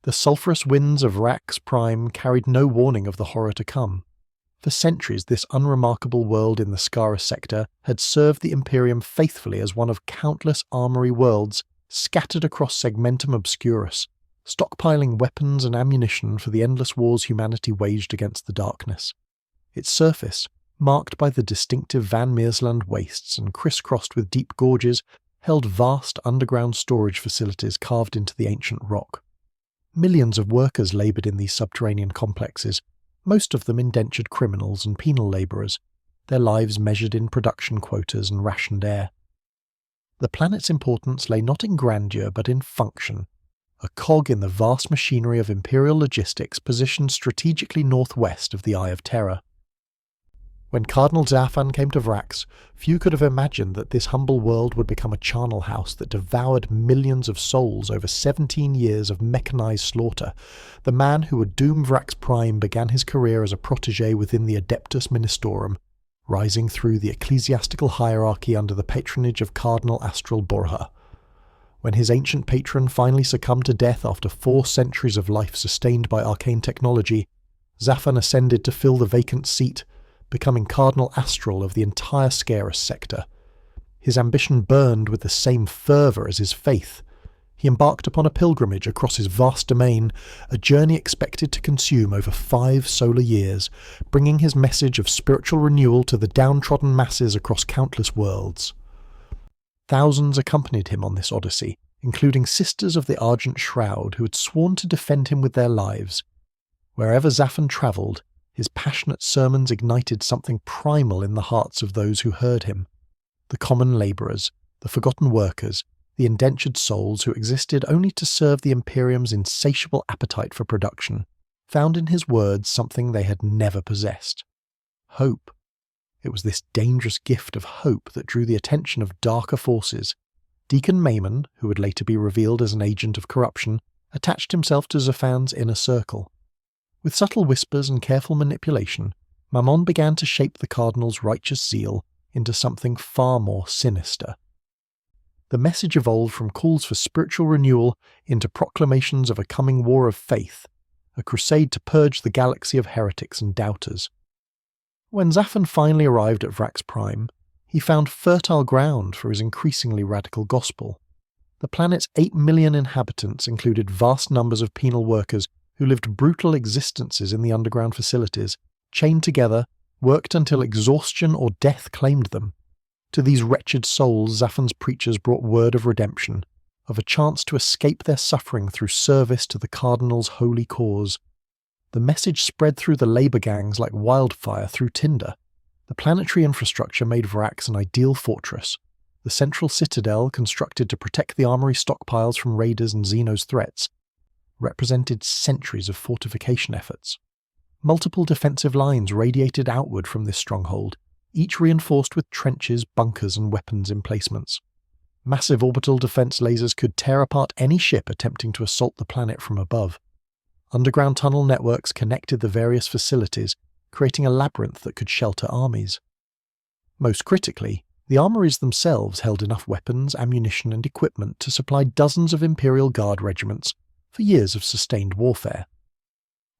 The sulphurous winds of Rax Prime carried no warning of the horror to come. For centuries, this unremarkable world in the Skara sector had served the Imperium faithfully as one of countless armory worlds scattered across Segmentum Obscurus, stockpiling weapons and ammunition for the endless wars humanity waged against the darkness. Its surface, marked by the distinctive Van Meersland wastes and crisscrossed with deep gorges, held vast underground storage facilities carved into the ancient rock. Millions of workers laboured in these subterranean complexes, most of them indentured criminals and penal labourers, their lives measured in production quotas and rationed air. The planet's importance lay not in grandeur but in function, a cog in the vast machinery of imperial logistics positioned strategically northwest of the Eye of Terror. When Cardinal Zaffan came to Vrax, few could have imagined that this humble world would become a charnel house that devoured millions of souls over 17 years of mechanized slaughter. The man who would doom Vrax Prime began his career as a protege within the Adeptus Ministorum, rising through the ecclesiastical hierarchy under the patronage of Cardinal Astral Borja. When his ancient patron finally succumbed to death after 4 centuries of life sustained by arcane technology, Zaffan ascended to fill the vacant seat, becoming Cardinal Astral of the entire Scarus sector. His ambition burned with the same fervour as his faith. He embarked upon a pilgrimage across his vast domain, a journey expected to consume over 5 solar years, bringing his message of spiritual renewal to the downtrodden masses across countless worlds. Thousands accompanied him on this odyssey, including Sisters of the Argent Shroud who had sworn to defend him with their lives. Wherever Zaffan travelled, his passionate sermons ignited something primal in the hearts of those who heard him. The common labourers, the forgotten workers, the indentured souls who existed only to serve the Imperium's insatiable appetite for production, found in his words something they had never possessed. Hope. It was this dangerous gift of hope that drew the attention of darker forces. Deacon Maimon, who would later be revealed as an agent of corruption, attached himself to Zaffan's inner circle. With subtle whispers and careful manipulation, Mammon began to shape the Cardinal's righteous zeal into something far more sinister. The message evolved from calls for spiritual renewal into proclamations of a coming war of faith, a crusade to purge the galaxy of heretics and doubters. When Zaffan finally arrived at Vrax Prime, he found fertile ground for his increasingly radical gospel. The planet's 8 million inhabitants included vast numbers of penal workers who lived brutal existences in the underground facilities, chained together, worked until exhaustion or death claimed them. To these wretched souls, Zaffan's preachers brought word of redemption, of a chance to escape their suffering through service to the Cardinal's holy cause. The message spread through the labour gangs like wildfire through tinder. The planetary infrastructure made Vrax an ideal fortress. The central citadel, constructed to protect the armory stockpiles from raiders and Xenos threats, represented centuries of fortification efforts. Multiple defensive lines radiated outward from this stronghold, each reinforced with trenches, bunkers and weapons emplacements. Massive orbital defense lasers could tear apart any ship attempting to assault the planet from above. Underground tunnel networks connected the various facilities, creating a labyrinth that could shelter armies. Most critically, the armories themselves held enough weapons, ammunition and equipment to supply dozens of Imperial Guard regiments for years of sustained warfare.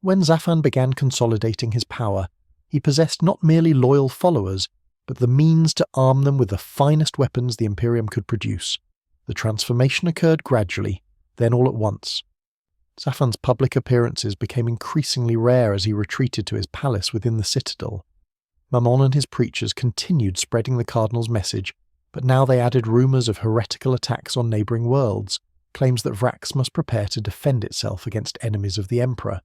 When Zaffan began consolidating his power, he possessed not merely loyal followers, but the means to arm them with the finest weapons the Imperium could produce. The transformation occurred gradually, then all at once. Zaffan's public appearances became increasingly rare as he retreated to his palace within the citadel. Mammon and his preachers continued spreading the Cardinal's message, but now they added rumours of heretical attacks on neighbouring worlds, claims that Vrax must prepare to defend itself against enemies of the Emperor.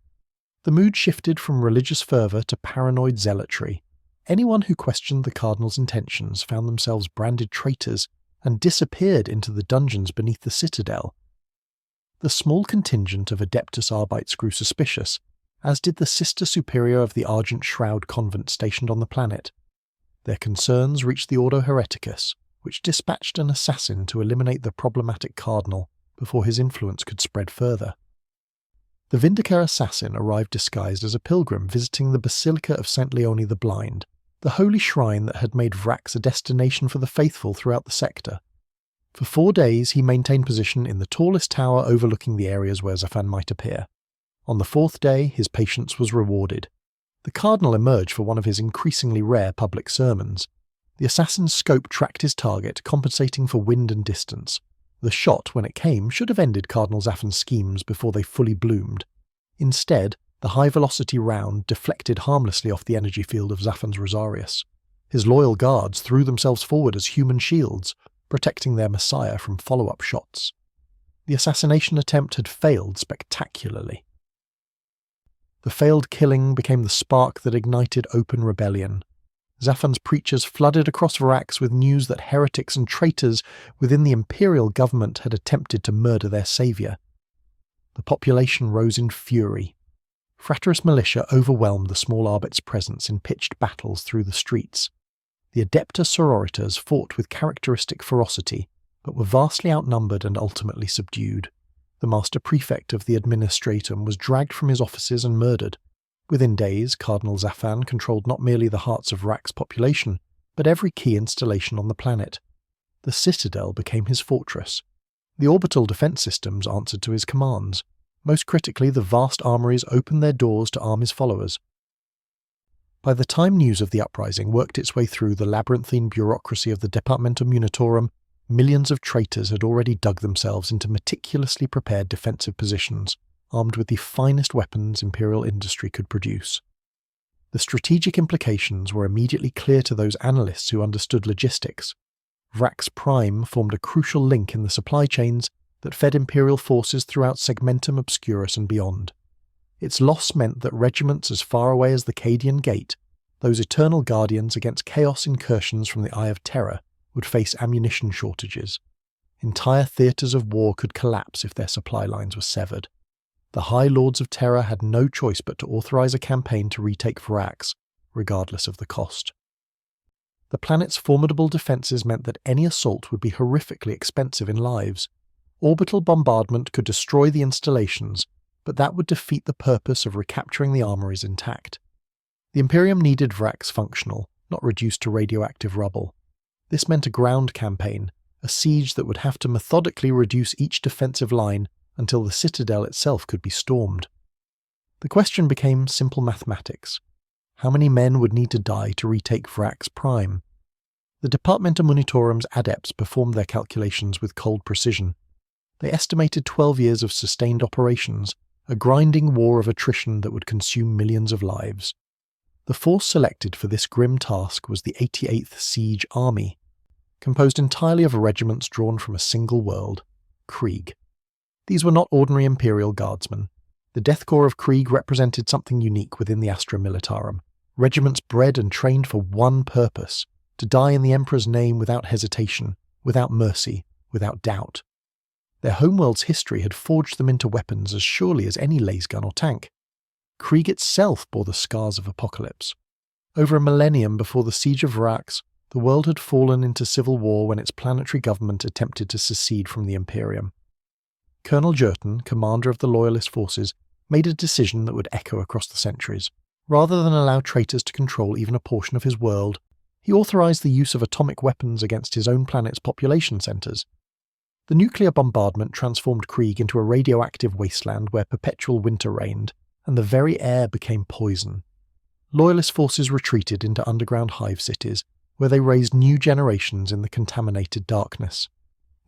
The mood shifted from religious fervour to paranoid zealotry. Anyone who questioned the Cardinal's intentions found themselves branded traitors and disappeared into the dungeons beneath the citadel. The small contingent of Adeptus Arbites grew suspicious, as did the Sister Superior of the Argent Shroud convent stationed on the planet. Their concerns reached the Ordo Hereticus, which dispatched an assassin to eliminate the problematic Cardinal before his influence could spread further. The Vindicar assassin arrived disguised as a pilgrim visiting the Basilica of St. Leone the Blind, the holy shrine that had made Vrax a destination for the faithful throughout the sector. For 4 days he maintained position in the tallest tower overlooking the areas where Zafan might appear. On the 4th day, his patience was rewarded. The cardinal emerged for one of his increasingly rare public sermons. The assassin's scope tracked his target, compensating for wind and distance. The shot, when it came, should have ended Cardinal Zafan's schemes before they fully bloomed. Instead, the high-velocity round deflected harmlessly off the energy field of Zafan's Rosarius. His loyal guards threw themselves forward as human shields, protecting their messiah from follow-up shots. The assassination attempt had failed spectacularly. The failed killing became the spark that ignited open rebellion. Zafan's preachers flooded across Varax with news that heretics and traitors within the imperial government had attempted to murder their saviour. The population rose in fury. Fraterus militia overwhelmed the small Arbit's presence in pitched battles through the streets. The Adepta Sororitas fought with characteristic ferocity, but were vastly outnumbered and ultimately subdued. The master prefect of the administratum was dragged from his offices and murdered. Within days, Cardinal Zafan controlled not merely the hearts of Varax's population, but every key installation on the planet. The Citadel became his fortress. The orbital defense systems answered to his commands. Most critically, the vast armories opened their doors to arm his followers. By the time news of the uprising worked its way through the labyrinthine bureaucracy of the Departmentum Munitorum, millions of traitors had already dug themselves into meticulously prepared defensive positions, armed with the finest weapons imperial industry could produce. The strategic implications were immediately clear to those analysts who understood logistics. Varax Prime formed a crucial link in the supply chains that fed imperial forces throughout Segmentum Obscurus and beyond. Its loss meant that regiments as far away as the Cadian Gate, those eternal guardians against chaos incursions from the Eye of Terror, would face ammunition shortages. Entire theatres of war could collapse if their supply lines were severed. The High Lords of Terror had no choice but to authorize a campaign to retake Varax, regardless of the cost. The planet's formidable defences meant that any assault would be horrifically expensive in lives. Orbital bombardment could destroy the installations, but that would defeat the purpose of recapturing the armories intact. The Imperium needed Varax functional, not reduced to radioactive rubble. This meant a ground campaign, a siege that would have to methodically reduce each defensive line until the Citadel itself could be stormed. The question became simple mathematics. How many men would need to die to retake Varax Prime? The Departmentum Munitorum's adepts performed their calculations with cold precision. They estimated 12 years of sustained operations, a grinding war of attrition that would consume millions of lives. The force selected for this grim task was the 88th Siege Army, composed entirely of regiments drawn from a single world, Krieg. These were not ordinary Imperial Guardsmen. The Death Corps of Krieg represented something unique within the Astra Militarum, regiments bred and trained for one purpose, to die in the Emperor's name without hesitation, without mercy, without doubt. Their homeworld's history had forged them into weapons as surely as any lasgun or tank. Krieg itself bore the scars of apocalypse. Over a millennium before the Siege of Varax, the world had fallen into civil war when its planetary government attempted to secede from the Imperium. Colonel Jurton, commander of the Loyalist forces, made a decision that would echo across the centuries. Rather than allow traitors to control even a portion of his world, he authorized the use of atomic weapons against his own planet's population centers. The nuclear bombardment transformed Krieg into a radioactive wasteland where perpetual winter reigned, and the very air became poison. Loyalist forces retreated into underground hive cities, where they raised new generations in the contaminated darkness.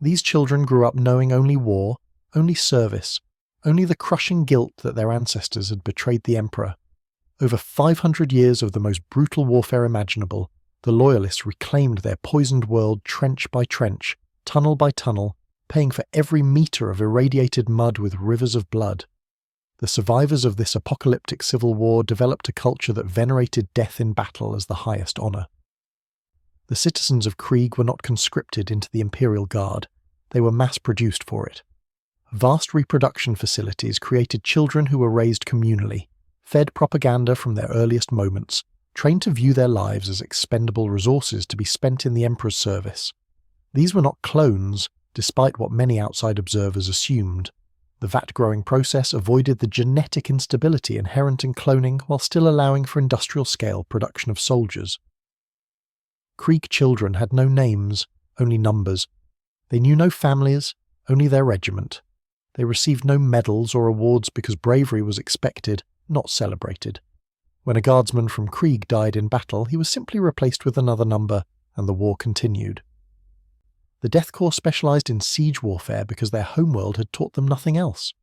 These children grew up knowing only war, only service, only the crushing guilt that their ancestors had betrayed the Emperor. Over 500 years of the most brutal warfare imaginable, the Loyalists reclaimed their poisoned world trench by trench, tunnel by tunnel, paying for every metre of irradiated mud with rivers of blood. The survivors of this apocalyptic civil war developed a culture that venerated death in battle as the highest honour. The citizens of Krieg were not conscripted into the Imperial Guard, they were mass-produced for it. Vast reproduction facilities created children who were raised communally, fed propaganda from their earliest moments, trained to view their lives as expendable resources to be spent in the Emperor's service. These were not clones, despite what many outside observers assumed. The vat-growing process avoided the genetic instability inherent in cloning while still allowing for industrial-scale production of soldiers. Krieg children had no names, only numbers. They knew no families, only their regiment. They received no medals or awards because bravery was expected, not celebrated. When a guardsman from Krieg died in battle, he was simply replaced with another number, and the war continued. The Death Corps specialised in siege warfare because their homeworld had taught them nothing else.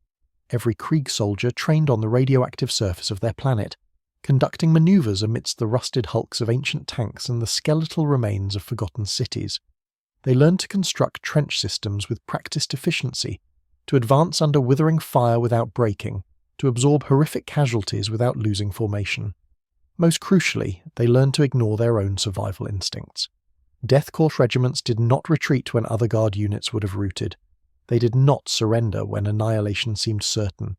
Every Krieg soldier trained on the radioactive surface of their planet, conducting manoeuvres amidst the rusted hulks of ancient tanks and the skeletal remains of forgotten cities. They learned to construct trench systems with practiced efficiency, to advance under withering fire without breaking, to absorb horrific casualties without losing formation. Most crucially, they learned to ignore their own survival instincts. Death Corps regiments did not retreat when other guard units would have routed. They did not surrender when annihilation seemed certain.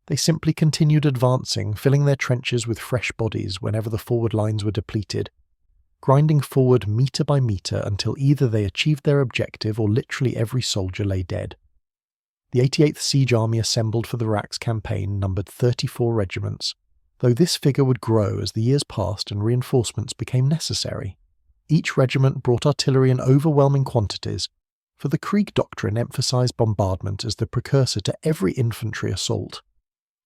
They simply continued advancing, filling their trenches with fresh bodies whenever the forward lines were depleted, grinding forward metre by metre until either they achieved their objective or literally every soldier lay dead. The 88th Siege Army assembled for the Rax campaign numbered 34 regiments, though this figure would grow as the years passed and reinforcements became necessary. Each regiment brought artillery in overwhelming quantities, for the Krieg doctrine emphasised bombardment as the precursor to every infantry assault.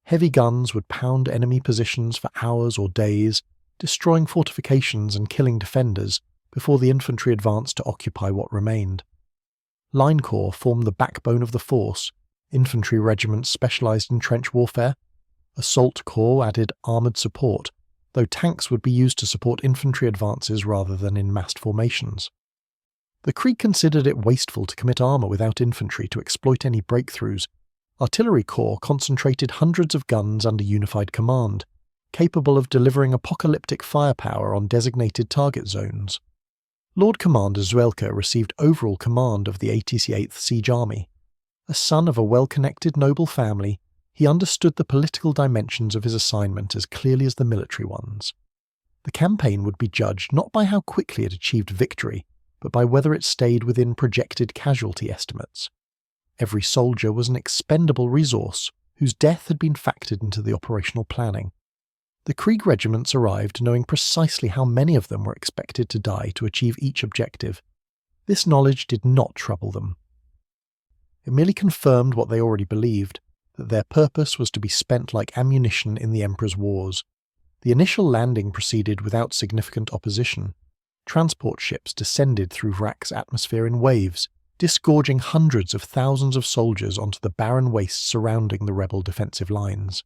Heavy guns would pound enemy positions for hours or days, destroying fortifications and killing defenders before the infantry advanced to occupy what remained. Line Corps formed the backbone of the force. Infantry regiments specialised in trench warfare. Assault Corps added armoured support, though tanks would be used to support infantry advances rather than in massed formations. The Krieg considered it wasteful to commit armour without infantry to exploit any breakthroughs. Artillery Corps concentrated hundreds of guns under unified command, capable of delivering apocalyptic firepower on designated target zones. Lord Commander Zuelka received overall command of the 88th Siege Army. A son of a well-connected noble family, he understood the political dimensions of his assignment as clearly as the military ones. The campaign would be judged not by how quickly it achieved victory, but by whether it stayed within projected casualty estimates. Every soldier was an expendable resource whose death had been factored into the operational planning. The Krieg regiments arrived knowing precisely how many of them were expected to die to achieve each objective. This knowledge did not trouble them. It merely confirmed what they already believed, that their purpose was to be spent like ammunition in the Emperor's wars. The initial landing proceeded without significant opposition. Transport ships descended through Vrak's atmosphere in waves, disgorging hundreds of thousands of soldiers onto the barren wastes surrounding the rebel defensive lines.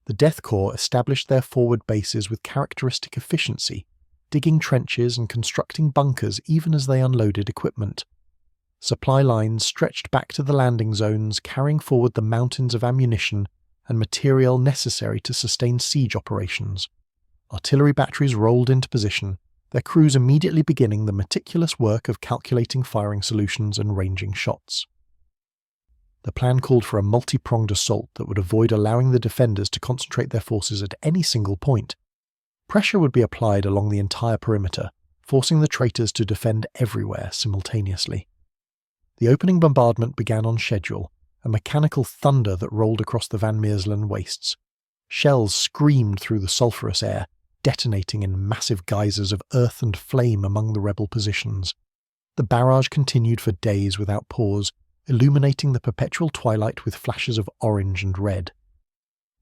The Death Corps established their forward bases with characteristic efficiency, digging trenches and constructing bunkers even as they unloaded equipment. Supply lines stretched back to the landing zones, carrying forward the mountains of ammunition and materiel necessary to sustain siege operations. Artillery batteries rolled into position, their crews immediately beginning the meticulous work of calculating firing solutions and ranging shots. The plan called for a multi-pronged assault that would avoid allowing the defenders to concentrate their forces at any single point. Pressure would be applied along the entire perimeter, forcing the traitors to defend everywhere simultaneously. The opening bombardment began on schedule, a mechanical thunder that rolled across the Van Meerselen wastes. Shells screamed through the sulphurous air, detonating in massive geysers of earth and flame among the rebel positions. The barrage continued for days without pause, illuminating the perpetual twilight with flashes of orange and red.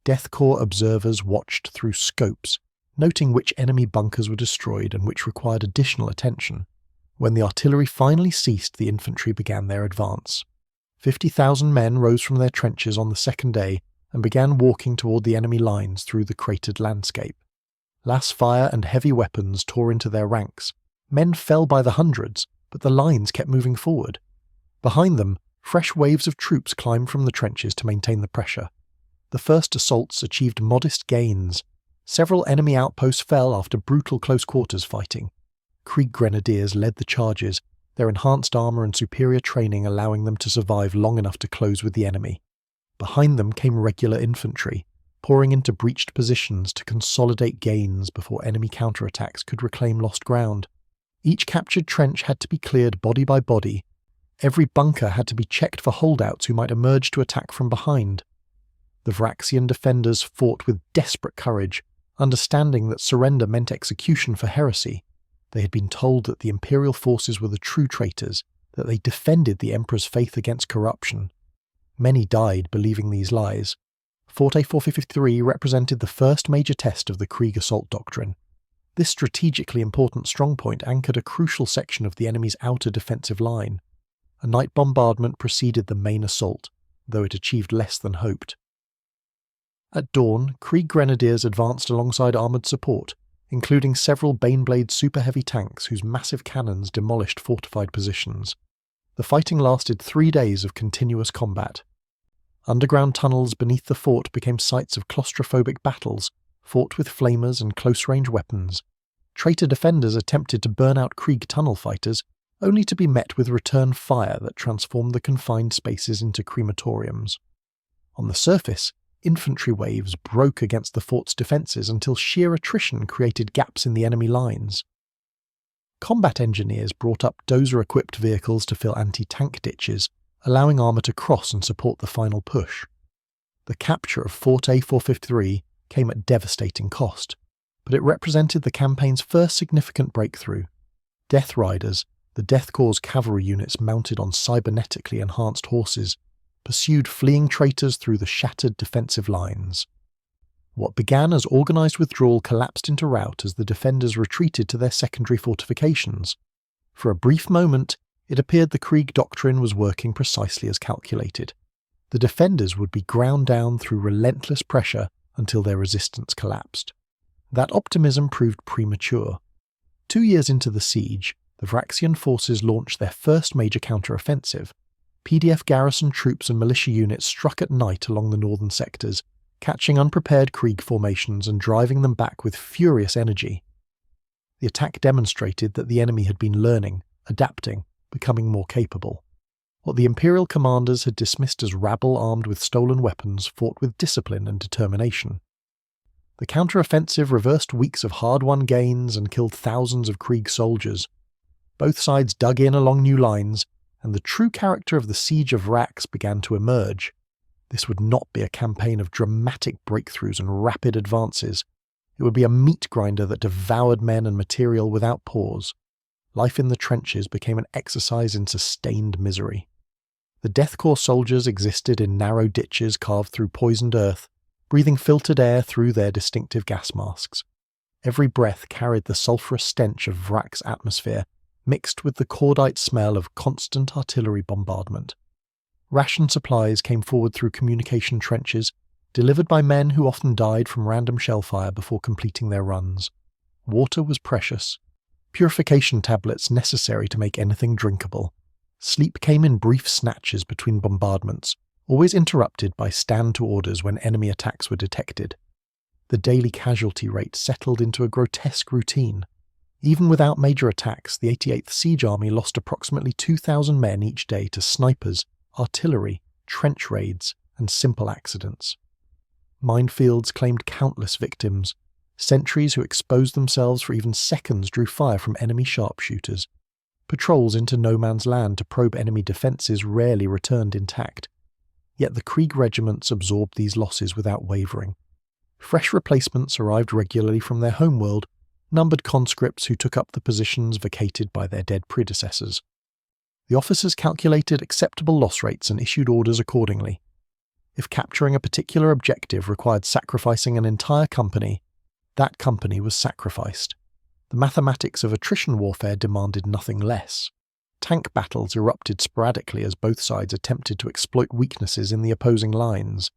Death Corps observers watched through scopes, noting which enemy bunkers were destroyed and which required additional attention. When the artillery finally ceased, the infantry began their advance. 50,000 men rose from their trenches on the second day and began walking toward the enemy lines through the cratered landscape. Las fire and heavy weapons tore into their ranks. Men fell by the hundreds, but the lines kept moving forward. Behind them, fresh waves of troops climbed from the trenches to maintain the pressure. The first assaults achieved modest gains. Several enemy outposts fell after brutal close-quarters fighting. Krieg grenadiers led the charges, their enhanced armour and superior training allowing them to survive long enough to close with the enemy. Behind them came regular infantry, pouring into breached positions to consolidate gains before enemy counterattacks could reclaim lost ground. Each captured trench had to be cleared body by body. Every bunker had to be checked for holdouts who might emerge to attack from behind. The Vraxian defenders fought with desperate courage, understanding that surrender meant execution for heresy. They had been told that the Imperial forces were the true traitors, that they defended the Emperor's faith against corruption. Many died believing these lies. Fort A453 represented the first major test of the Krieg assault doctrine. This strategically important strongpoint anchored a crucial section of the enemy's outer defensive line. A night bombardment preceded the main assault, though it achieved less than hoped. At dawn, Krieg grenadiers advanced alongside armoured support, including several Baneblade super heavy tanks whose massive cannons demolished fortified positions. The fighting lasted 3 days of continuous combat. Underground tunnels beneath the fort became sites of claustrophobic battles, fought with flamers and close-range weapons. Traitor defenders attempted to burn out Krieg tunnel fighters, only to be met with return fire that transformed the confined spaces into crematoriums. On the surface, infantry waves broke against the fort's defences until sheer attrition created gaps in the enemy lines. Combat engineers brought up dozer-equipped vehicles to fill anti-tank ditches, allowing armour to cross and support the final push. The capture of Fort A453 came at devastating cost, but it represented the campaign's first significant breakthrough. Death Riders, the Death Corps' cavalry units mounted on cybernetically enhanced horses, pursued fleeing traitors through the shattered defensive lines. What began as organised withdrawal collapsed into rout as the defenders retreated to their secondary fortifications. For a brief moment, it appeared the Krieg doctrine was working precisely as calculated. The defenders would be ground down through relentless pressure until their resistance collapsed. That optimism proved premature. 2 years into the siege, the Vraxian forces launched their first major counter-offensive. PDF garrison troops and militia units struck at night along the northern sectors, catching unprepared Krieg formations and driving them back with furious energy. The attack demonstrated that the enemy had been learning, adapting, becoming more capable. What the Imperial commanders had dismissed as rabble armed with stolen weapons fought with discipline and determination. The counter-offensive reversed weeks of hard-won gains and killed thousands of Krieg soldiers. Both sides dug in along new lines, and the true character of the Siege of Rax began to emerge. This would not be a campaign of dramatic breakthroughs and rapid advances. It would be a meat grinder that devoured men and material without pause. Life in the trenches became an exercise in sustained misery. The Death Corps soldiers existed in narrow ditches carved through poisoned earth, breathing filtered air through their distinctive gas masks. Every breath carried the sulphurous stench of Vrak's atmosphere, mixed with the cordite smell of constant artillery bombardment. Ration supplies came forward through communication trenches, delivered by men who often died from random shellfire before completing their runs. Water was precious. Purification tablets necessary to make anything drinkable. Sleep came in brief snatches between bombardments, always interrupted by stand-to orders when enemy attacks were detected. The daily casualty rate settled into a grotesque routine. Even without major attacks, the 88th Siege Army lost approximately 2,000 men each day to snipers, artillery, trench raids, and simple accidents. Minefields claimed countless victims. Sentries who exposed themselves for even seconds drew fire from enemy sharpshooters. Patrols into no man's land to probe enemy defences rarely returned intact. Yet the Krieg regiments absorbed these losses without wavering. Fresh replacements arrived regularly from their homeworld, numbered conscripts who took up the positions vacated by their dead predecessors. The officers calculated acceptable loss rates and issued orders accordingly. If capturing a particular objective required sacrificing an entire company, that company was sacrificed. The mathematics of attrition warfare demanded nothing less. Tank battles erupted sporadically as both sides attempted to exploit weaknesses in the opposing lines.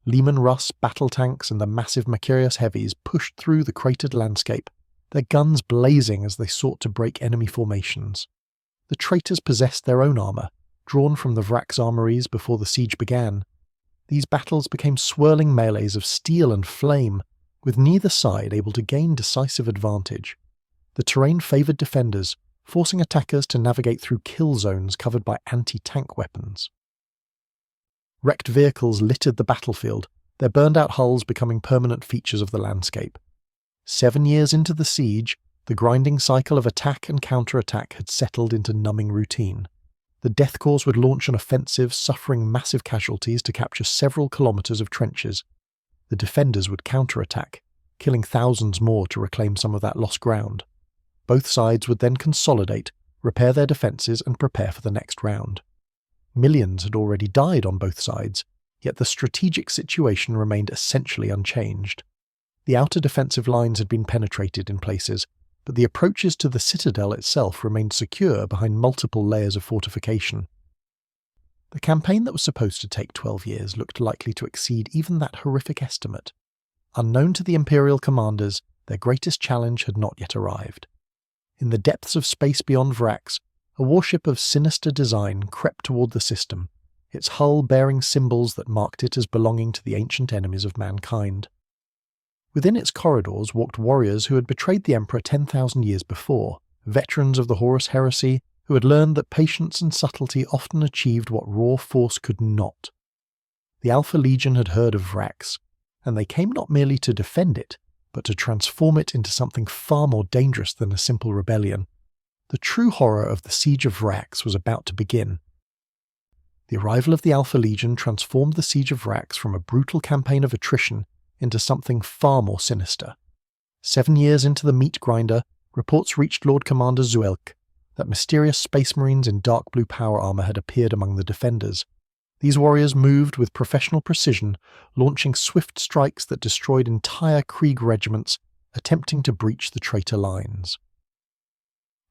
Lehman Russ battle tanks and the massive Macarius heavies pushed through the cratered landscape, their guns blazing as they sought to break enemy formations. The traitors possessed their own armour, drawn from the Vrak's armories before the siege began. These battles became swirling melees of steel and flame, with neither side able to gain decisive advantage. The terrain favoured defenders, forcing attackers to navigate through kill zones covered by anti-tank weapons. Wrecked vehicles littered the battlefield, their burned-out hulls becoming permanent features of the landscape. 7 years into the siege, the grinding cycle of attack and counter-attack had settled into numbing routine. The Death Corps would launch an offensive, suffering massive casualties to capture several kilometres of trenches. The defenders would counter-attack, killing thousands more to reclaim some of that lost ground. Both sides would then consolidate, repair their defences and prepare for the next round. Millions had already died on both sides, yet the strategic situation remained essentially unchanged. The outer defensive lines had been penetrated in places, but the approaches to the citadel itself remained secure behind multiple layers of fortification. The campaign that was supposed to take 12 years looked likely to exceed even that horrific estimate. Unknown to the Imperial commanders, their greatest challenge had not yet arrived. In the depths of space beyond Vrax, a warship of sinister design crept toward the system, its hull bearing symbols that marked it as belonging to the ancient enemies of mankind. Within its corridors walked warriors who had betrayed the Emperor 10,000 years before, veterans of the Horus heresy who had learned that patience and subtlety often achieved what raw force could not. The Alpha Legion had heard of Vrax, and they came not merely to defend it, but to transform it into something far more dangerous than a simple rebellion. The true horror of the siege of Vrax was about to begin. The arrival of the Alpha Legion transformed the siege of Vrax from a brutal campaign of attrition into something far more sinister. 7 years into the meat grinder, reports reached Lord Commander Zuelk that mysterious space marines in dark blue power armor had appeared among the defenders. These warriors moved with professional precision, launching swift strikes that destroyed entire Krieg regiments, attempting to breach the traitor lines.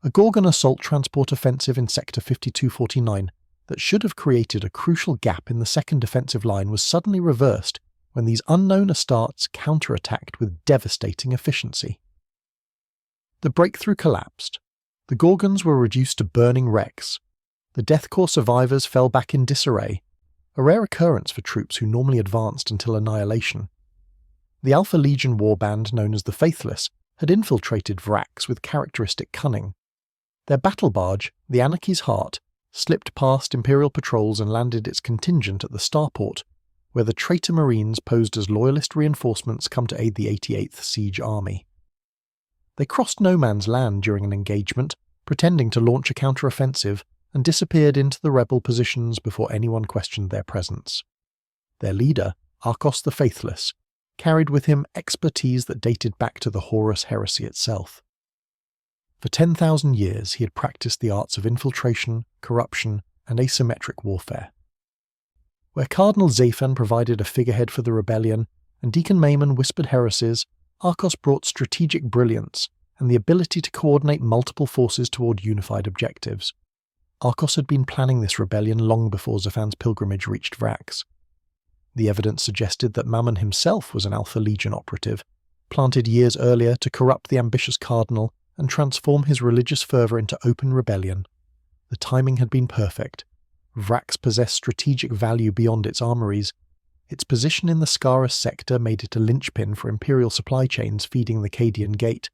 A Gorgon assault transport offensive in Sector 5249 that should have created a crucial gap in the second defensive line was suddenly reversed when these unknown Astartes counterattacked with devastating efficiency. The breakthrough collapsed. The Gorgons were reduced to burning wrecks. The Death Corps survivors fell back in disarray, a rare occurrence for troops who normally advanced until annihilation. The Alpha Legion warband known as the Faithless had infiltrated Vrax with characteristic cunning. Their battle barge, the Anarchy's Heart, slipped past Imperial patrols and landed its contingent at the starport, where the traitor Marines posed as loyalist reinforcements come to aid the 88th Siege Army. They crossed no man's land during an engagement, pretending to launch a counter-offensive, and disappeared into the rebel positions before anyone questioned their presence. Their leader, Arcos the Faithless, carried with him expertise that dated back to the Horus heresy itself. For 10,000 years he had practiced the arts of infiltration, corruption, and asymmetric warfare. Where Cardinal Zaphan provided a figurehead for the rebellion, and Deacon Maimon whispered heresies, Arcos brought strategic brilliance and the ability to coordinate multiple forces toward unified objectives. Arcos had been planning this rebellion long before Zaphan's pilgrimage reached Vrax. The evidence suggested that Mammon himself was an Alpha Legion operative, planted years earlier to corrupt the ambitious cardinal and transform his religious fervour into open rebellion. The timing had been perfect. Vrax possessed strategic value beyond its armories. Its position in the Scarus sector made it a linchpin for Imperial supply chains feeding the Cadian Gate.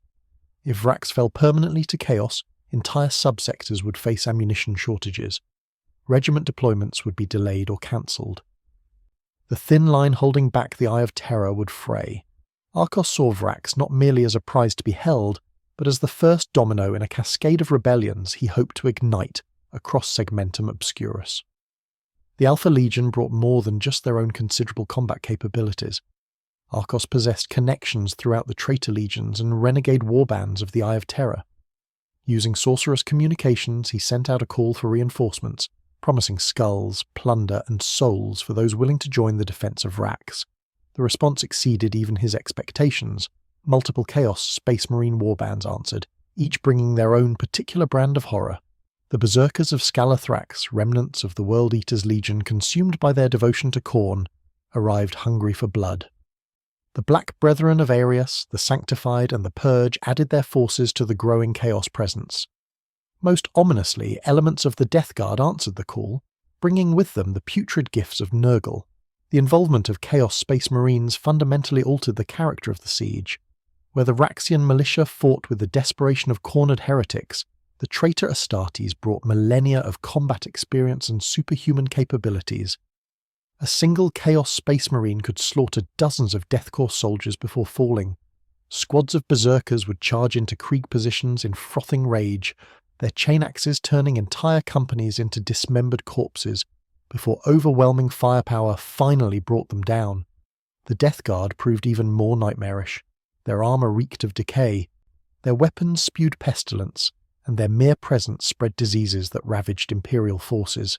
If Vrax fell permanently to chaos, entire subsectors would face ammunition shortages. Regiment deployments would be delayed or cancelled. The thin line holding back the Eye of Terror would fray. Arcos saw Vrax not merely as a prize to be held, but as the first domino in a cascade of rebellions he hoped to ignite across Segmentum Obscurus. The Alpha Legion brought more than just their own considerable combat capabilities. Arcos possessed connections throughout the traitor legions and renegade warbands of the Eye of Terror. Using sorcerous communications, he sent out a call for reinforcements, promising skulls, plunder, and souls for those willing to join the defense of Vrax. The response exceeded even his expectations. Multiple Chaos Space Marine warbands answered, each bringing their own particular brand of horror. The Berserkers of Scalathrax, remnants of the World Eaters Legion consumed by their devotion to Khorne, arrived hungry for blood. The Black Brethren of Arius, the Sanctified, and the Purge added their forces to the growing Chaos presence. Most ominously, elements of the Death Guard answered the call, bringing with them the putrid gifts of Nurgle. The involvement of Chaos Space Marines fundamentally altered the character of the siege. Where the Vraxian militia fought with the desperation of cornered heretics, the traitor Astartes brought millennia of combat experience and superhuman capabilities. A single Chaos Space Marine could slaughter dozens of Death Corps soldiers before falling. Squads of Berserkers would charge into Krieg positions in frothing rage, their chain axes turning entire companies into dismembered corpses, before overwhelming firepower finally brought them down. The Death Guard proved even more nightmarish. Their armour reeked of decay, their weapons spewed pestilence, and their mere presence spread diseases that ravaged Imperial forces.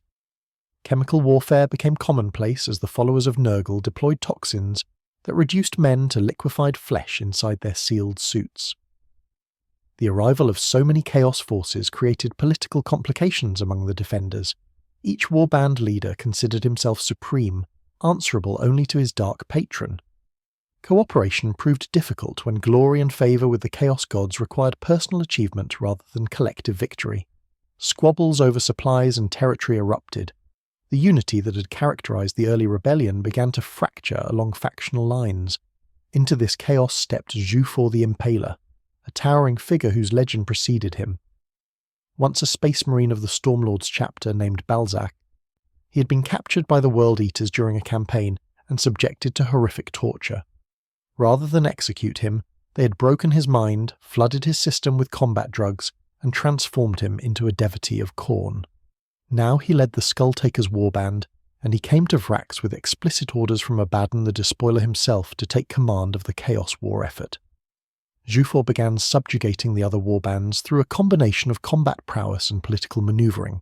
Chemical warfare became commonplace as the followers of Nurgle deployed toxins that reduced men to liquefied flesh inside their sealed suits. The arrival of so many Chaos forces created political complications among the Defenders. Each warband leader considered himself supreme, answerable only to his dark patron. Cooperation proved difficult when glory and favour with the Chaos gods required personal achievement rather than collective victory. Squabbles over supplies and territory erupted. The unity that had characterised the early rebellion began to fracture along factional lines. Into this chaos stepped Jufor the Impaler, a towering figure whose legend preceded him. Once a space marine of the Stormlord's chapter named Balzac, he had been captured by the World Eaters during a campaign and subjected to horrific torture. Rather than execute him, they had broken his mind, flooded his system with combat drugs, and transformed him into a devotee of Khorne. Now he led the Skulltakers warband, and he came to Vrax with explicit orders from Abaddon the Despoiler himself to take command of the Chaos War effort. Jufor began subjugating the other warbands through a combination of combat prowess and political manoeuvring.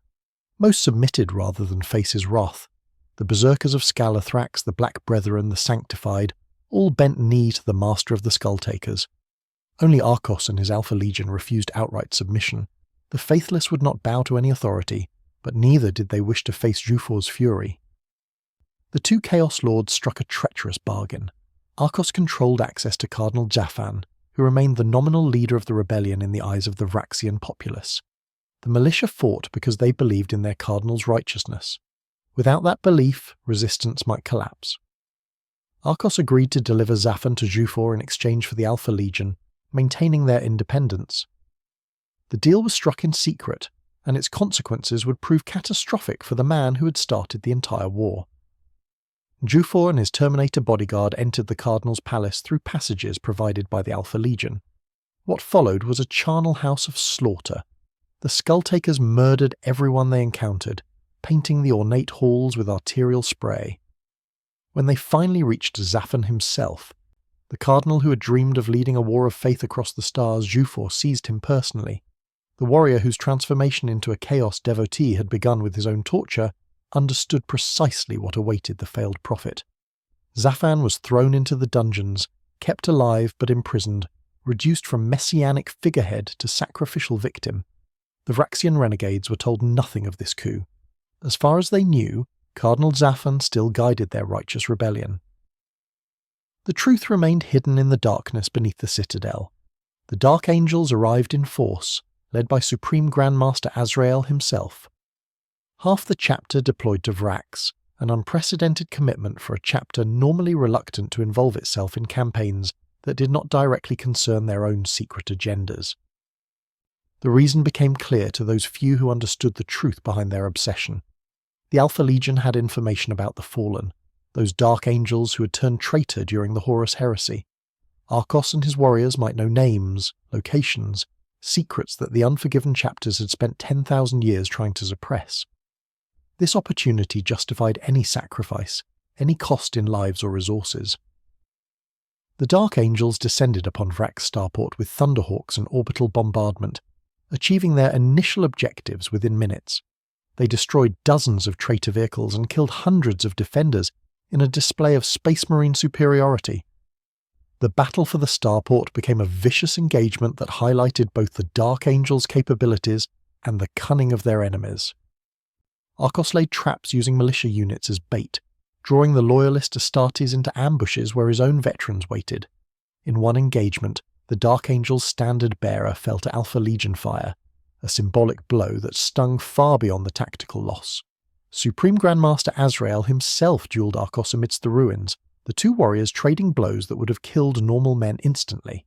Most submitted rather than face his wrath. The Berserkers of Scalathrax, the Black Brethren, the Sanctified, all bent knee to the master of the Skulltakers. Only Arcos and his Alpha Legion refused outright submission. The faithless would not bow to any authority, but neither did they wish to face Jufor's fury. The two Chaos Lords struck a treacherous bargain. Arcos controlled access to Cardinal Jaffan, who remained the nominal leader of the rebellion in the eyes of the Vraxian populace. The militia fought because they believed in their cardinal's righteousness. Without that belief, resistance might collapse. Arcos agreed to deliver Zaffan to Jufor in exchange for the Alpha Legion, maintaining their independence. The deal was struck in secret, and its consequences would prove catastrophic for the man who had started the entire war. Jufor and his Terminator bodyguard entered the Cardinal's palace through passages provided by the Alpha Legion. What followed was a charnel house of slaughter. The Skulltakers murdered everyone they encountered, painting the ornate halls with arterial spray. When they finally reached Zaffan himself, the Cardinal who had dreamed of leading a war of faith across the stars, Jufor seized him personally. The warrior whose transformation into a Chaos devotee had begun with his own torture understood precisely what awaited the failed prophet. Zaffan was thrown into the dungeons, kept alive but imprisoned, reduced from messianic figurehead to sacrificial victim. The Vraxian renegades were told nothing of this coup. As far as they knew, Cardinal Zaffan still guided their righteous rebellion. The truth remained hidden in the darkness beneath the citadel. The Dark Angels arrived in force, led by Supreme Grandmaster Azrael himself. Half the chapter deployed to Vrax, an unprecedented commitment for a chapter normally reluctant to involve itself in campaigns that did not directly concern their own secret agendas. The reason became clear to those few who understood the truth behind their obsession. The Alpha Legion had information about the Fallen, those Dark Angels who had turned traitor during the Horus Heresy. Arcos and his warriors might know names, locations, secrets that the Unforgiven chapters had spent 10,000 years trying to suppress. This opportunity justified any sacrifice, any cost in lives or resources. The Dark Angels descended upon Vrax starport with Thunderhawks and orbital bombardment, achieving their initial objectives within minutes. They destroyed dozens of traitor vehicles and killed hundreds of defenders in a display of Space Marine superiority. The battle for the starport became a vicious engagement that highlighted both the Dark Angels' capabilities and the cunning of their enemies. Arcos laid traps using militia units as bait, drawing the loyalist Astartes into ambushes where his own veterans waited. In one engagement, the Dark Angel's standard bearer fell to Alpha Legion fire, a symbolic blow that stung far beyond the tactical loss. Supreme Grandmaster Azrael himself duelled Arcos amidst the ruins, the two warriors trading blows that would have killed normal men instantly.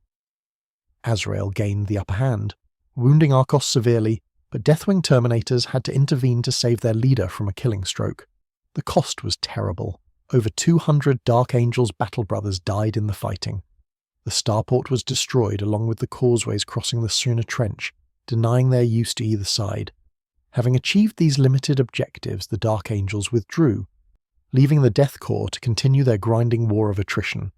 Azrael gained the upper hand, wounding Arcos severely, but Deathwing Terminators had to intervene to save their leader from a killing stroke. The cost was terrible. Over 200 Dark Angels battle brothers died in the fighting. The starport was destroyed along with the causeways crossing the Suna Trench, denying their use to either side. Having achieved these limited objectives, the Dark Angels withdrew, leaving the Death Corps to continue their grinding war of attrition.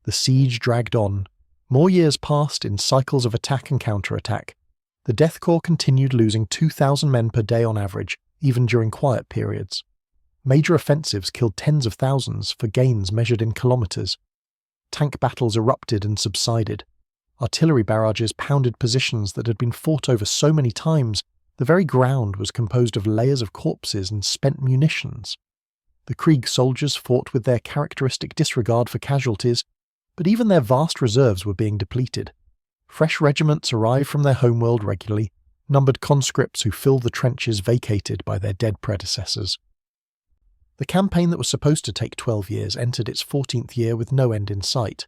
The siege dragged on. More years passed in cycles of attack and counterattack. The Death Corps continued losing 2,000 men per day on average, even during quiet periods. Major offensives killed tens of thousands for gains measured in kilometers. Tank battles erupted and subsided. Artillery barrages pounded positions that had been fought over so many times, the very ground was composed of layers of corpses and spent munitions. The Krieg soldiers fought with their characteristic disregard for casualties, but even their vast reserves were being depleted. Fresh regiments arrived from their homeworld regularly, numbered conscripts who filled the trenches vacated by their dead predecessors. The campaign that was supposed to take 12 years entered its 14th year with no end in sight.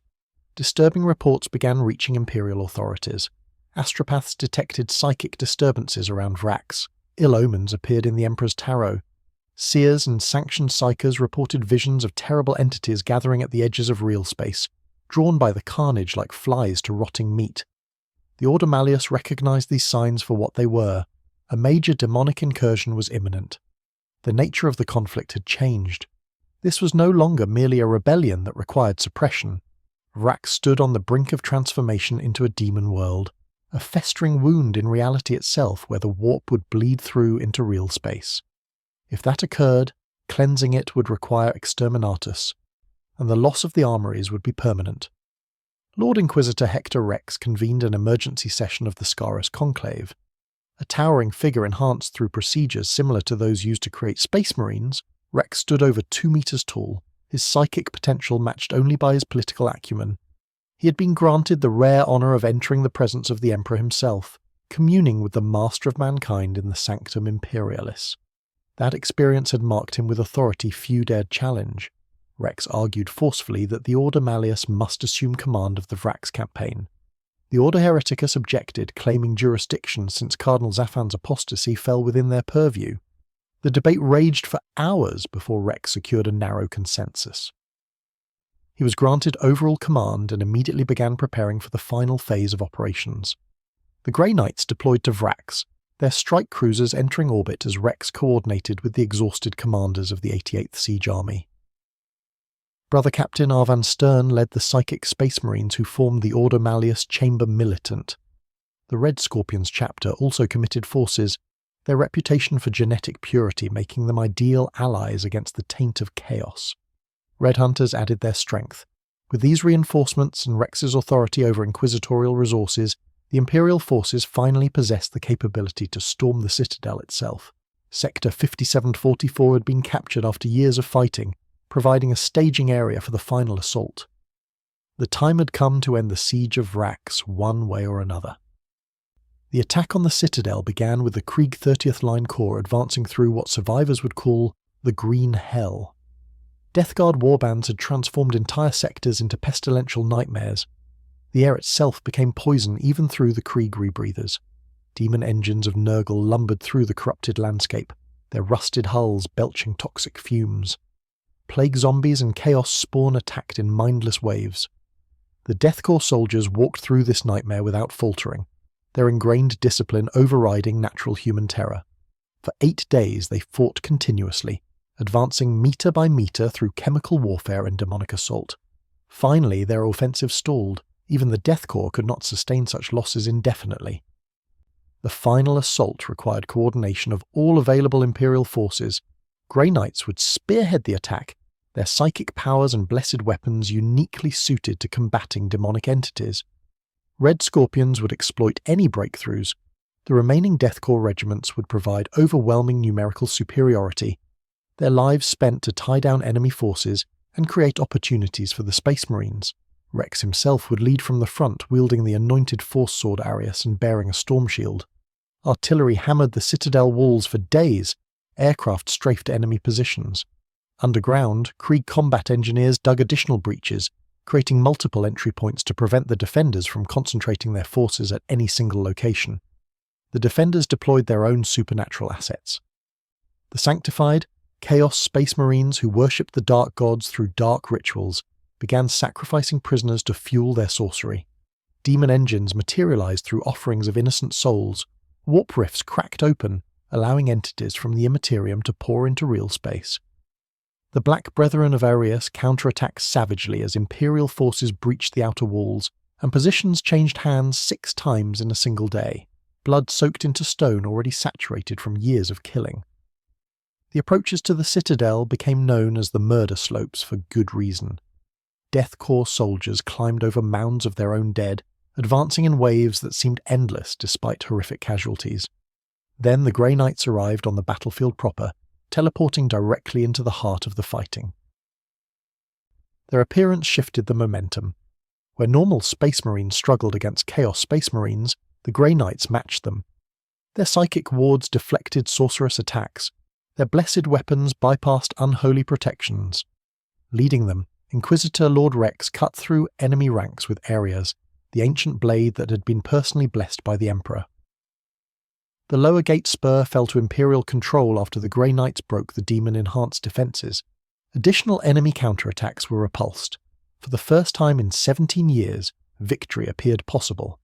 Disturbing reports began reaching imperial authorities. Astropaths detected psychic disturbances around Vrax. Ill omens appeared in the Emperor's tarot. Seers and sanctioned psychers reported visions of terrible entities gathering at the edges of real space, drawn by the carnage like flies to rotting meat. The Order Malleus recognized these signs for what they were. A major demonic incursion was imminent. The nature of the conflict had changed. This was no longer merely a rebellion that required suppression. Vrax stood on the brink of transformation into a demon world, a festering wound in reality itself where the warp would bleed through into real space. If that occurred, cleansing it would require exterminatus, and the loss of the armories would be permanent. Lord Inquisitor Hector Rex convened an emergency session of the Scarus Conclave. A towering figure enhanced through procedures similar to those used to create Space Marines, Rex stood over 2 meters tall, his psychic potential matched only by his political acumen. He had been granted the rare honour of entering the presence of the Emperor himself, communing with the master of mankind in the Sanctum Imperialis. That experience had marked him with authority few dared challenge. Rex argued forcefully that the Order Malleus must assume command of the Vrax campaign. The Order Hereticus objected, claiming jurisdiction since Cardinal Zaphan's apostasy fell within their purview. The debate raged for hours before Rex secured a narrow consensus. He was granted overall command and immediately began preparing for the final phase of operations. The Grey Knights deployed to Vrax, their strike cruisers entering orbit as Rex coordinated with the exhausted commanders of the 88th Siege Army. Brother Captain Arvan Stern led the psychic Space Marines who formed the Order Malleus Chamber Militant. The Red Scorpions chapter also committed forces, their reputation for genetic purity making them ideal allies against the taint of chaos. Red Hunters added their strength. With these reinforcements and Rex's authority over inquisitorial resources, the Imperial forces finally possessed the capability to storm the Citadel itself. Sector 5744 had been captured after years of fighting, providing a staging area for the final assault. The time had come to end the siege of Vrax one way or another. The attack on the Citadel began with the Krieg 30th Line Corps advancing through what survivors would call the Green Hell. Death Guard warbands had transformed entire sectors into pestilential nightmares. The air itself became poison even through the Krieg rebreathers. Demon engines of Nurgle lumbered through the corrupted landscape, their rusted hulls belching toxic fumes. Plague zombies and chaos spawn attacked in mindless waves. The Death Corps soldiers walked through this nightmare without faltering, their ingrained discipline overriding natural human terror. For 8 days they fought continuously, advancing meter by meter through chemical warfare and demonic assault. Finally, their offensive stalled. Even the Death Corps could not sustain such losses indefinitely. The final assault required coordination of all available Imperial forces. Grey Knights would spearhead the attack, their psychic powers and blessed weapons uniquely suited to combating demonic entities. Red Scorpions would exploit any breakthroughs. The remaining Death Corps regiments would provide overwhelming numerical superiority, their lives spent to tie down enemy forces and create opportunities for the Space Marines. Rex himself would lead from the front, wielding the anointed Force Sword Arius and bearing a storm shield. Artillery hammered the Citadel walls for days. Aircraft strafed enemy positions. Underground, Krieg combat engineers dug additional breaches, creating multiple entry points to prevent the defenders from concentrating their forces at any single location. The defenders deployed their own supernatural assets. The sanctified, Chaos Space Marines who worshipped the Dark Gods through dark rituals began sacrificing prisoners to fuel their sorcery. Demon engines materialized through offerings of innocent souls. Warp rifts cracked open, allowing entities from the Immaterium to pour into real space. The Black Brethren of Arius counterattacked savagely as Imperial forces breached the outer walls, and positions changed hands 6 times in a single day. blood soaked into stone already saturated from years of killing. The approaches to the citadel became known as the murder slopes for good reason. Death Corps soldiers climbed over mounds of their own dead, advancing in waves that seemed endless despite horrific casualties. Then the Grey Knights arrived on the battlefield proper, teleporting directly into the heart of the fighting. Their appearance shifted the momentum. Where normal Space Marines struggled against Chaos Space Marines, the Grey Knights matched them. Their psychic wards deflected sorceress attacks. Their blessed weapons bypassed unholy protections. Leading them, Inquisitor Lord Rex cut through enemy ranks with Areas, the ancient blade that had been personally blessed by the Emperor. The lower gate spur fell to Imperial control after the Grey Knights broke the demon-enhanced defences. Additional enemy counterattacks were repulsed. For the first time in 17 years, victory appeared possible.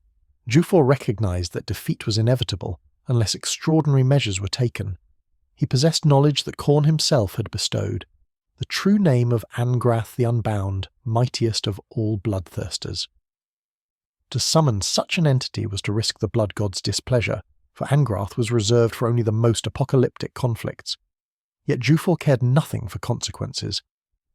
Jufor recognised that defeat was inevitable unless extraordinary measures were taken. He possessed knowledge that Khorne himself had bestowed, the true name of Angrath the Unbound, mightiest of all bloodthirsters. To summon such an entity was to risk the Blood God's displeasure, for Angrath was reserved for only the most apocalyptic conflicts. Yet Jufor cared nothing for consequences.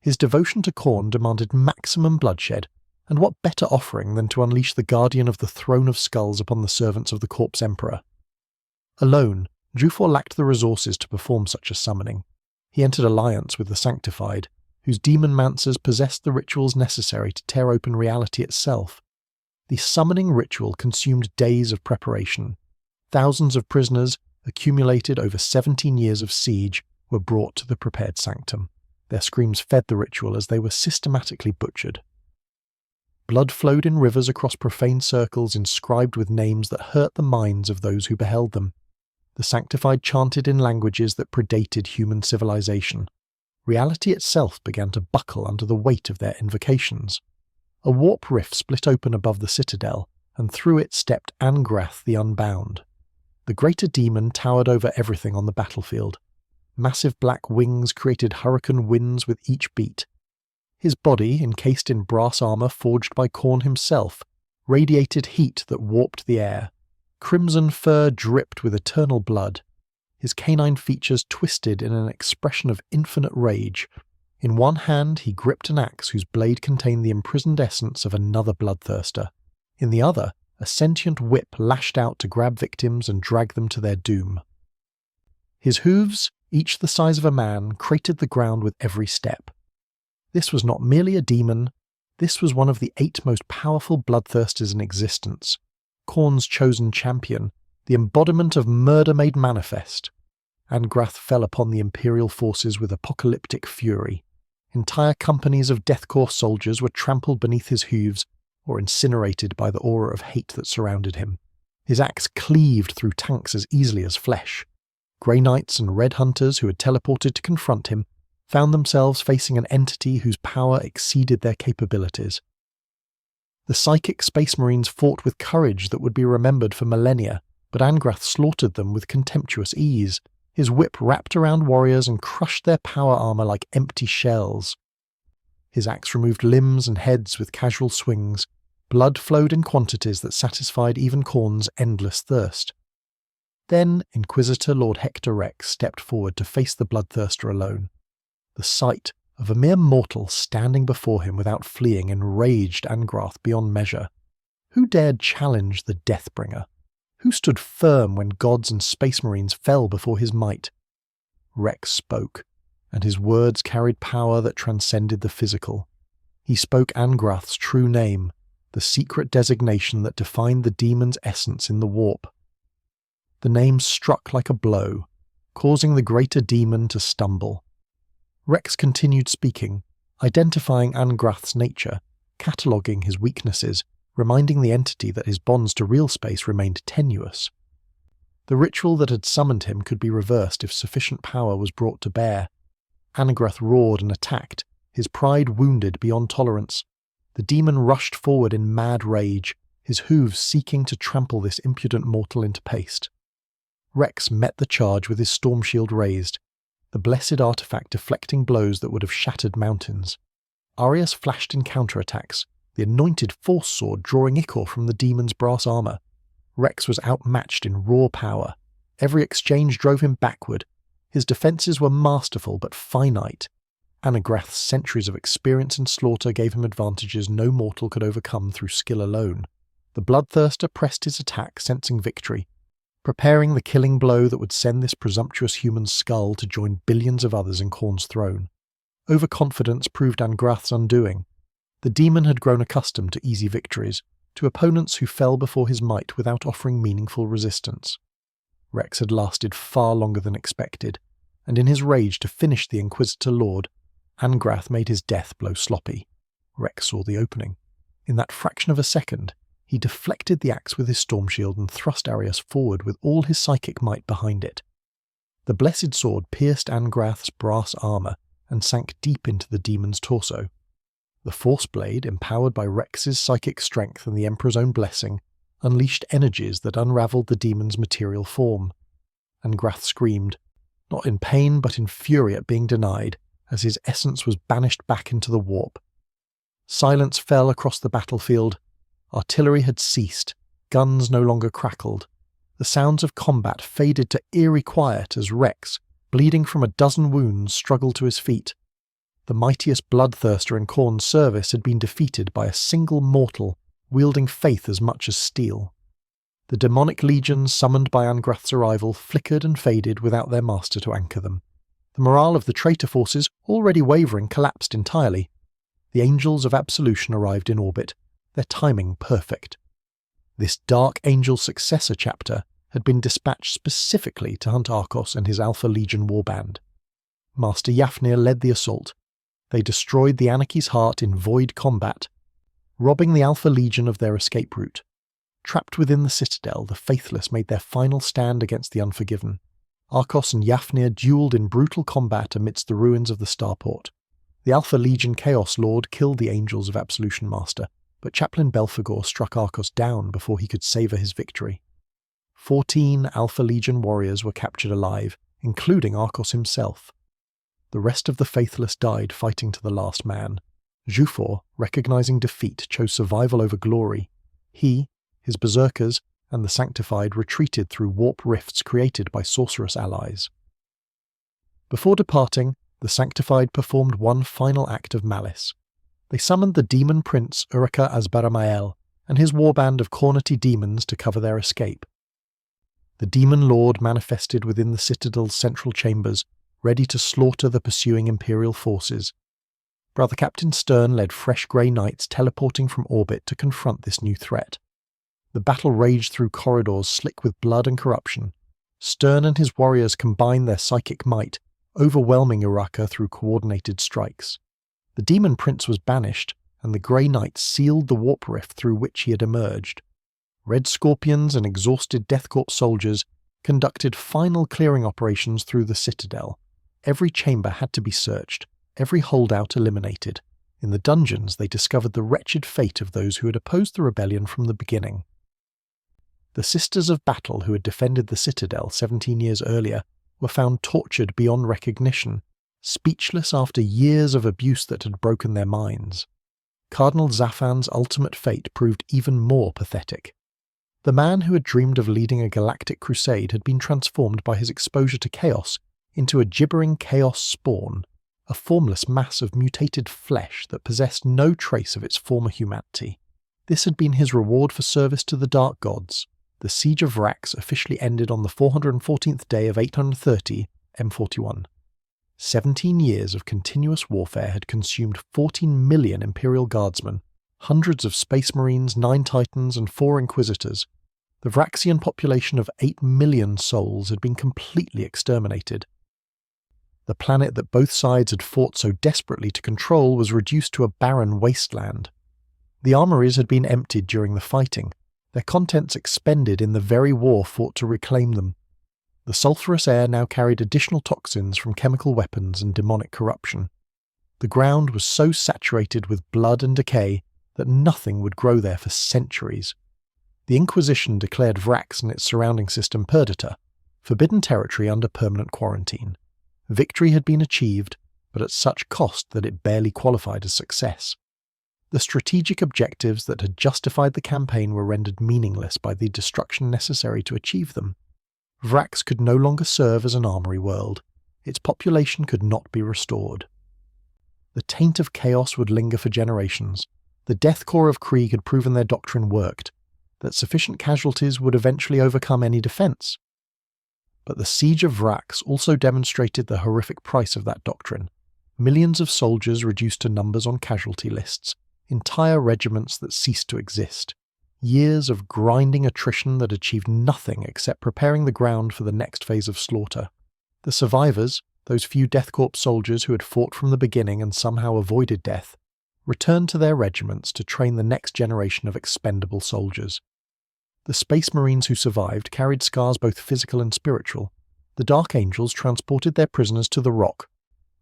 His devotion to Khorne demanded maximum bloodshed, and what better offering than to unleash the Guardian of the Throne of Skulls upon the servants of the Corpse Emperor? Alone, Jufor lacked the resources to perform such a summoning. He entered alliance with the Sanctified, whose demon-mancers possessed the rituals necessary to tear open reality itself. The summoning ritual consumed days of preparation. Thousands of prisoners, accumulated over 17 years of siege, were brought to the prepared sanctum. Their screams fed the ritual as they were systematically butchered. Blood flowed in rivers across profane circles inscribed with names that hurt the minds of those who beheld them. The Sanctified chanted in languages that predated human civilization. Reality itself began to buckle under the weight of their invocations. A warp rift split open above the citadel, and through it stepped Angrath the Unbound. The greater demon towered over everything on the battlefield. Massive black wings created hurricane winds with each beat. His body, encased in brass armour forged by Khorne himself, radiated heat that warped the air. Crimson fur dripped with eternal blood. His canine features twisted in an expression of infinite rage. In one hand he gripped an axe whose blade contained the imprisoned essence of another bloodthirster. In the other, a sentient whip lashed out to grab victims and drag them to their doom. His hooves, each the size of a man, cratered the ground with every step. This was not merely a demon, this was one of the 8 most powerful bloodthirsters in existence, Khorne's chosen champion, the embodiment of murder made manifest. Angrath fell upon the Imperial forces with apocalyptic fury. Entire companies of Death Corps soldiers were trampled beneath his hooves or incinerated by the aura of hate that surrounded him. His axe cleaved through tanks as easily as flesh. Grey Knights and Red Hunters who had teleported to confront him found themselves facing an entity whose power exceeded their capabilities. The psychic Space Marines fought with courage that would be remembered for millennia, but Angrath slaughtered them with contemptuous ease. His whip wrapped around warriors and crushed their power armour like empty shells. His axe removed limbs and heads with casual swings. Blood flowed in quantities that satisfied even Khorne's endless thirst. Then Inquisitor Lord Hector Rex stepped forward to face the bloodthirster alone. The sight of a mere mortal standing before him without fleeing enraged Angrath beyond measure. Who dared challenge the Deathbringer? Who stood firm when gods and Space Marines fell before his might? Rex spoke, and his words carried power that transcended the physical. He spoke Angrath's true name, the secret designation that defined the demon's essence in the warp. The name struck like a blow, causing the greater demon to stumble. Rex continued speaking, identifying Angrath's nature, cataloguing his weaknesses, reminding the entity that his bonds to real space remained tenuous. The ritual that had summoned him could be reversed if sufficient power was brought to bear. Angrath roared and attacked, his pride wounded beyond tolerance. The demon rushed forward in mad rage, his hooves seeking to trample this impudent mortal into paste. Rex met the charge with his storm shield raised, the blessed artifact deflecting blows that would have shattered mountains. Arius flashed in counterattacks, the anointed force sword drawing ichor from the demon's brass armour. Rex was outmatched in raw power. Every exchange drove him backward. His defences were masterful but finite. Anagrath's centuries of experience in slaughter gave him advantages no mortal could overcome through skill alone. The bloodthirster pressed his attack, sensing victory, preparing the killing blow that would send this presumptuous human's skull to join billions of others in Khorne's throne. Overconfidence proved Anagrath's undoing. The demon had grown accustomed to easy victories, to opponents who fell before his might without offering meaningful resistance. Rex had lasted far longer than expected, and in his rage to finish the Inquisitor Lord, Anagrath made his death blow sloppy. Rex saw the opening. In that fraction of a second, he deflected the axe with his storm shield and thrust Arius forward with all his psychic might behind it. The blessed sword pierced Anagrath's brass armour and sank deep into the demon's torso. The Force Blade, empowered by Rex's psychic strength and the Emperor's own blessing, unleashed energies that unravelled the demon's material form. Anagrath screamed, not in pain but in fury at being denied, as his essence was banished back into the warp. Silence fell across the battlefield. Artillery had ceased, guns no longer crackled. The sounds of combat faded to eerie quiet as Rex, bleeding from a dozen wounds, struggled to his feet. The mightiest bloodthirster in Khorne's service had been defeated by a single mortal, wielding faith as much as steel. The demonic legions summoned by Anagrath's arrival flickered and faded without their master to anchor them. The morale of the traitor forces, already wavering, collapsed entirely. The Angels of Absolution arrived in orbit, their timing perfect. This Dark Angel successor chapter had been dispatched specifically to hunt Arcos and his Alpha Legion warband. Master Yafnir led the assault. They destroyed the Anarchy's heart in void combat, robbing the Alpha Legion of their escape route. Trapped within the citadel, the faithless made their final stand against the unforgiven. Arcos and Yafnir duelled in brutal combat amidst the ruins of the starport. The Alpha Legion Chaos Lord killed the Angels of Absolution Master, but Chaplain Belphegor struck Arcos down before he could savour his victory. 14 Alpha Legion warriors were captured alive, including Arcos himself. The rest of the faithless died fighting to the last man. Jufor, recognising defeat, chose survival over glory. He, his berserkers, and the Sanctified retreated through warp rifts created by sorceress allies. Before departing, the Sanctified performed one final act of malice. They summoned the demon prince Uraka Azbaramael and his warband of Khornati demons to cover their escape. The demon lord manifested within the citadel's central chambers, ready to slaughter the pursuing Imperial forces. Brother Captain Stern led fresh grey knights teleporting from orbit to confront this new threat. The battle raged through corridors slick with blood and corruption. Stern and his warriors combined their psychic might, overwhelming Uraka through coordinated strikes. The demon prince was banished, and the grey knights sealed the warp rift through which he had emerged. Red Scorpions and exhausted Death Corps soldiers conducted final clearing operations through the citadel. Every chamber had to be searched, every holdout eliminated. In the dungeons they discovered the wretched fate of those who had opposed the rebellion from the beginning. The Sisters of Battle who had defended the citadel 17 years earlier were found tortured beyond recognition, speechless after years of abuse that had broken their minds. Cardinal Zafan's ultimate fate proved even more pathetic. The man who had dreamed of leading a galactic crusade had been transformed by his exposure to chaos into a gibbering chaos spawn, a formless mass of mutated flesh that possessed no trace of its former humanity. This had been his reward for service to the Dark Gods. The siege of Vrax officially ended on the 414th day of 830 M41. 17 years of continuous warfare had consumed 14 million Imperial Guardsmen, hundreds of Space Marines, 9 Titans, and 4 Inquisitors. The Vraxian population of 8 million souls had been completely exterminated. The planet that both sides had fought so desperately to control was reduced to a barren wasteland. The armories had been emptied during the fighting, their contents expended in the very war fought to reclaim them. The sulphurous air now carried additional toxins from chemical weapons and demonic corruption. The ground was so saturated with blood and decay that nothing would grow there for centuries. The Inquisition declared Vrax and its surrounding system Perdita, forbidden territory under permanent quarantine. Victory had been achieved, but at such cost that it barely qualified as success. The strategic objectives that had justified the campaign were rendered meaningless by the destruction necessary to achieve them. Vrax could no longer serve as an armory world. Its population could not be restored. The taint of chaos would linger for generations. The Death Korps of Krieg had proven their doctrine worked, that sufficient casualties would eventually overcome any defense. But the siege of Vrax also demonstrated the horrific price of that doctrine. Millions of soldiers reduced to numbers on casualty lists, entire regiments that ceased to exist, years of grinding attrition that achieved nothing except preparing the ground for the next phase of slaughter. The survivors, those few Death Corps soldiers who had fought from the beginning and somehow avoided death, returned to their regiments to train the next generation of expendable soldiers. The Space Marines who survived carried scars both physical and spiritual. The Dark Angels transported their prisoners to the Rock,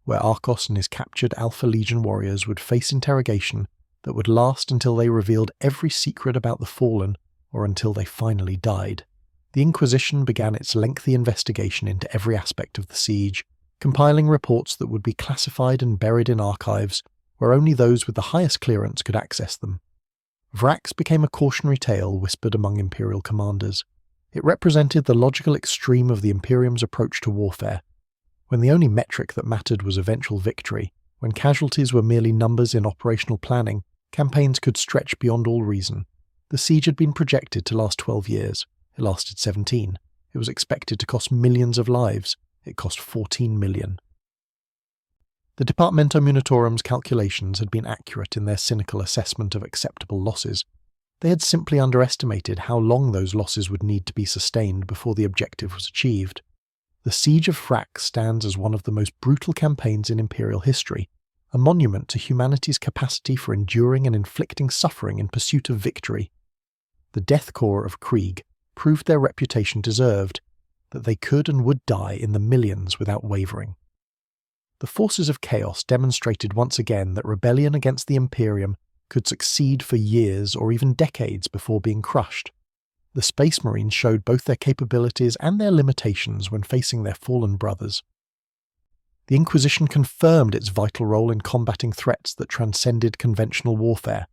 where Arcos and his captured Alpha Legion warriors would face interrogation that would last until they revealed every secret about the Fallen, or until they finally died. The Inquisition began its lengthy investigation into every aspect of the siege, compiling reports that would be classified and buried in archives where only those with the highest clearance could access them. Vrax became a cautionary tale whispered among Imperial commanders. It represented the logical extreme of the Imperium's approach to warfare. When the only metric that mattered was eventual victory, when casualties were merely numbers in operational planning, campaigns could stretch beyond all reason. The siege had been projected to last 12 years. It lasted 17. It was expected to cost millions of lives. It cost 14 million. The Departamento Munitorum's calculations had been accurate in their cynical assessment of acceptable losses. They had simply underestimated how long those losses would need to be sustained before the objective was achieved. The Siege of Vrax stands as one of the most brutal campaigns in Imperial history, a monument to humanity's capacity for enduring and inflicting suffering in pursuit of victory. The Death Korps of Krieg proved their reputation deserved, that they could and would die in the millions without wavering. The forces of chaos demonstrated once again that rebellion against the Imperium could succeed for years or even decades before being crushed. The Space Marines showed both their capabilities and their limitations when facing their fallen brothers. The Inquisition confirmed its vital role in combating threats that transcended conventional warfare.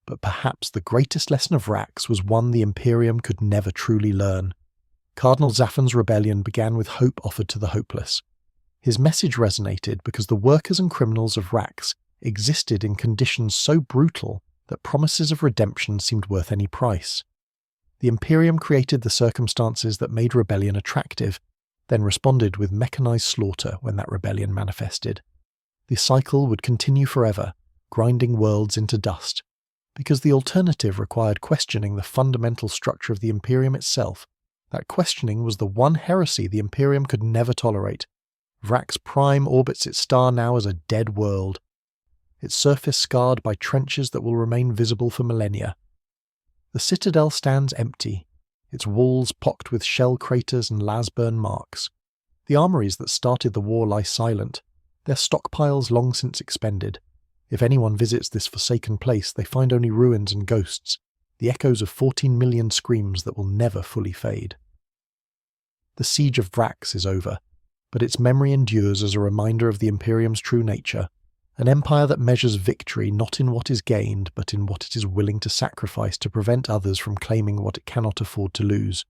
But perhaps the greatest lesson of Vrax was one the Imperium could never truly learn. Cardinal Zaffan's rebellion began with hope offered to the hopeless. His message resonated because the workers and criminals of Vrax existed in conditions so brutal that promises of redemption seemed worth any price. The Imperium created the circumstances that made rebellion attractive, then responded with mechanized slaughter when that rebellion manifested. The cycle would continue forever, grinding worlds into dust, because the alternative required questioning the fundamental structure of the Imperium itself. That questioning was the one heresy the Imperium could never tolerate. Vrax Prime orbits its star now as a dead world, its surface scarred by trenches that will remain visible for millennia. The citadel stands empty, its walls pocked with shell craters and lasburn marks. The armories that started the war lie silent, their stockpiles long since expended. If anyone visits this forsaken place, they find only ruins and ghosts, the echoes of 14 million screams that will never fully fade. The siege of Vrax is over, but its memory endures as a reminder of the Imperium's true nature, an empire that measures victory not in what is gained, but in what it is willing to sacrifice to prevent others from claiming what it cannot afford to lose.